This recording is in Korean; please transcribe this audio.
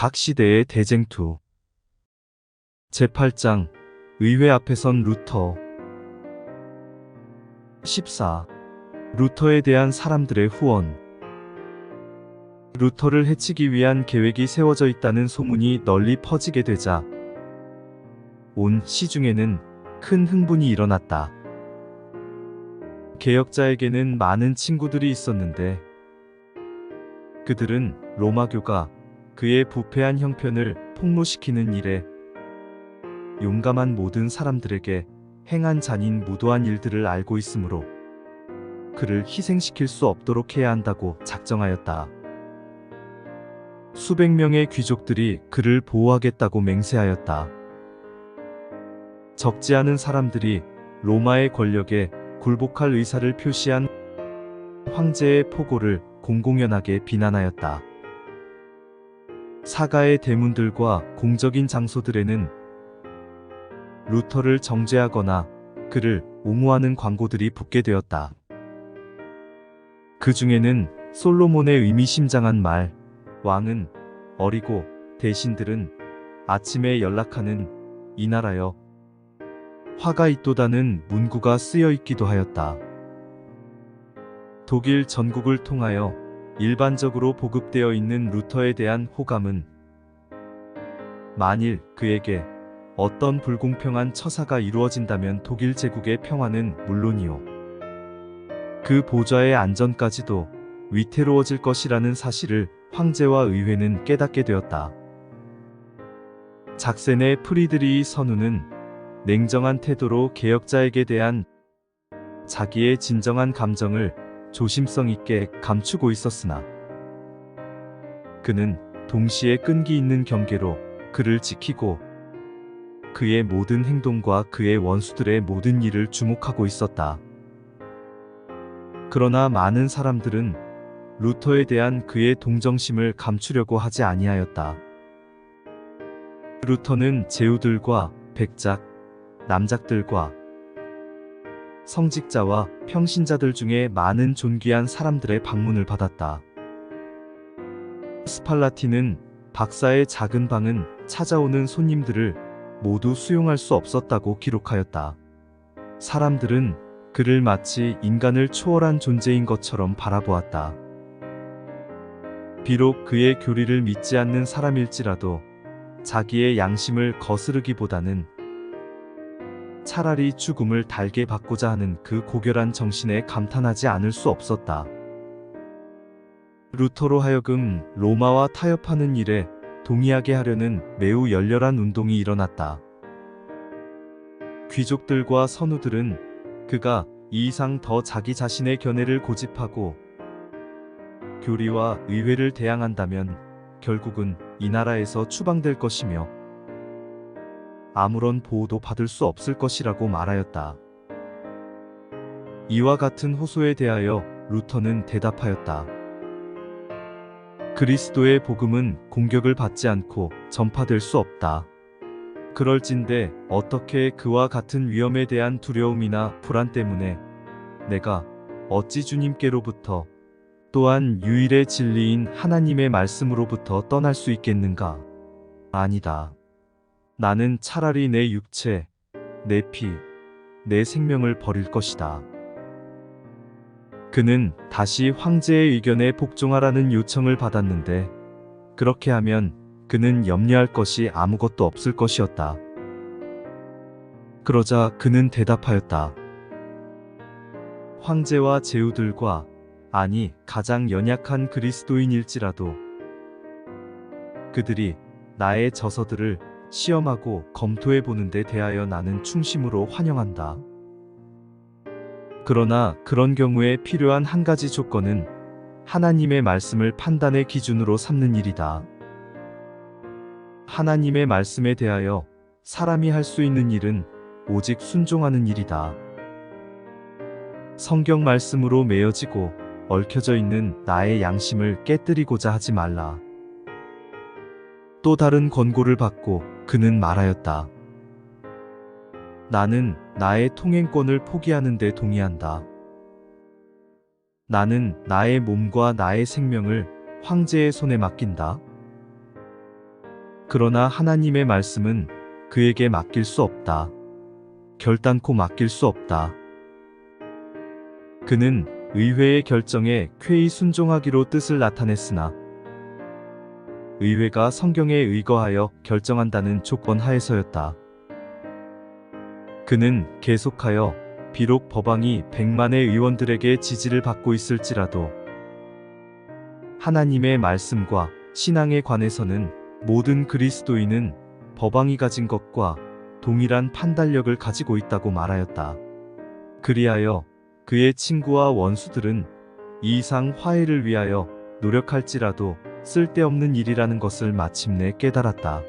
각 시대의 대쟁투. 제8장 의회 앞에 선 루터. 14. 루터에 대한 사람들의 후원. 루터를 해치기 위한 계획이 세워져 있다는 소문이 널리 퍼지게 되자 온 시중에는 큰 흥분이 일어났다. 개혁자에게는 많은 친구들이 있었는데 그들은 로마교가 그의 부패한 형편을 폭로시키는 일에 용감한 모든 사람들에게 행한 잔인 무도한 일들을 알고 있으므로 그를 희생시킬 수 없도록 해야 한다고 작정하였다. 수백 명의 귀족들이 그를 보호하겠다고 맹세하였다. 적지 않은 사람들이 로마의 권력에 굴복할 의사를 표시한 황제의 포고를 공공연하게 비난하였다. 사가의 대문들과 공적인 장소들에는 루터를 정죄하거나 그를 옹호하는 광고들이 붙게 되었다. 그 중에는 솔로몬의 의미심장한 말, 왕은 어리고 대신들은 아침에 연락하는 이 나라여 화가 있도다는 문구가 쓰여 있기도 하였다. 독일 전국을 통하여 일반적으로 보급되어 있는 루터에 대한 호감은 만일 그에게 어떤 불공평한 처사가 이루어진다면 독일 제국의 평화는 물론이요 그 보좌의 안전까지도 위태로워질 것이라는 사실을 황제와 의회는 깨닫게 되었다. 작센의 프리드리히 선우는 냉정한 태도로 개혁자에게 대한 자기의 진정한 감정을 조심성 있게 감추고 있었으나 그는 동시에 끈기 있는 경계로 그를 지키고 그의 모든 행동과 그의 원수들의 모든 일을 주목하고 있었다. 그러나 많은 사람들은 루터에 대한 그의 동정심을 감추려고 하지 아니하였다. 루터는 제후들과 백작, 남작들과 성직자와 평신자들 중에 많은 존귀한 사람들의 방문을 받았다. 스팔라티는 박사의 작은 방은 찾아오는 손님들을 모두 수용할 수 없었다고 기록하였다. 사람들은 그를 마치 인간을 초월한 존재인 것처럼 바라보았다. 비록 그의 교리를 믿지 않는 사람일지라도 자기의 양심을 거스르기보다는 차라리 죽음을 달게 받고자 하는 그 고결한 정신에 감탄하지 않을 수 없었다. 루터로 하여금 로마와 타협하는 일에 동의하게 하려는 매우 열렬한 운동이 일어났다. 귀족들과 선우들은 그가 이 이상 더 자기 자신의 견해를 고집하고 교리와 의회를 대항한다면 결국은 이 나라에서 추방될 것이며 아무런 보호도 받을 수 없을 것이라고 말하였다. 이와 같은 호소에 대하여 루터는 대답하였다. 그리스도의 복음은 공격을 받지 않고 전파될 수 없다. 그럴진데 어떻게 그와 같은 위험에 대한 두려움이나 불안 때문에 내가 어찌 주님께로부터 또한 유일의 진리인 하나님의 말씀으로부터 떠날 수 있겠는가? 아니다. 나는 차라리 내 육체, 내 피, 내 생명을 버릴 것이다. 그는 다시 황제의 의견에 복종하라는 요청을 받았는데 그렇게 하면 그는 염려할 것이 아무것도 없을 것이었다. 그러자 그는 대답하였다. 황제와 제후들과 아니 가장 연약한 그리스도인일지라도 그들이 나의 저서들을 시험하고 검토해 보는 데 대하여 나는 충심으로 환영한다. 그러나 그런 경우에 필요한 한 가지 조건은 하나님의 말씀을 판단의 기준으로 삼는 일이다. 하나님의 말씀에 대하여 사람이 할 수 있는 일은 오직 순종하는 일이다. 성경 말씀으로 매여지고 얽혀져 있는 나의 양심을 깨뜨리고자 하지 말라. 또 다른 권고를 받고 그는 말하였다. 나는 나의 통행권을 포기하는 데 동의한다. 나는 나의 몸과 나의 생명을 황제의 손에 맡긴다. 그러나 하나님의 말씀은 그에게 맡길 수 없다. 결단코 맡길 수 없다. 그는 의회의 결정에 쾌히 순종하기로 뜻을 나타냈으나 의회가 성경에 의거하여 결정한다는 조건 하에서였다. 그는 계속하여 비록 법왕이 100만의 의원들에게 지지를 받고 있을지라도 하나님의 말씀과 신앙에 관해서는 모든 그리스도인은 법왕이 가진 것과 동일한 판단력을 가지고 있다고 말하였다. 그리하여 그의 친구와 원수들은 이 이상 화해를 위하여 노력할지라도 쓸데없는 일이라는 것을 마침내 깨달았다.